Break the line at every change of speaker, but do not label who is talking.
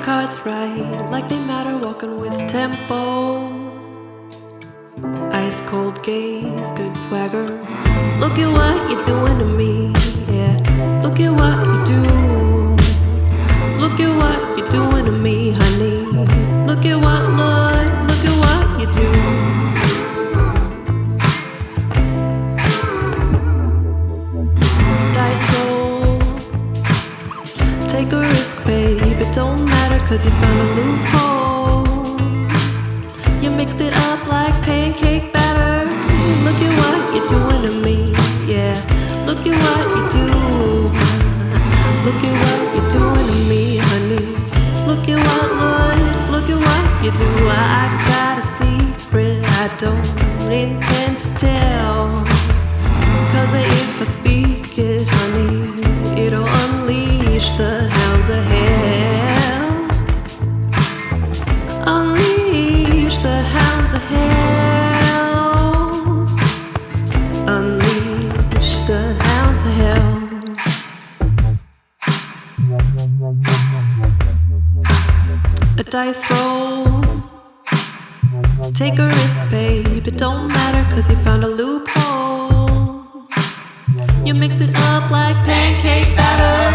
cards right, like they matter, walking with tempo. Ice cold gaze, good swagger. Look at what you're doing to me, yeah. Look at what you do. Look at what you're doing to me, honey. Look at what you do. Dice roll, take a risk, babe. It don't matter, cause you found a loophole. You mixed it up like pancake batter. Look at what you're doing to me, yeah. Look at what you do. Look at what you're doing to me, honey. Look at what you do. I got a secret I don't intend to tell, cause if I speak it, honey, it'll unleash the hounds of hell. Unleash the hounds of hell. Unleash the hounds of hell. A dice roll, take a risk, babe. It don't matter, cause you found a loophole. You mixed it up like pancake batter.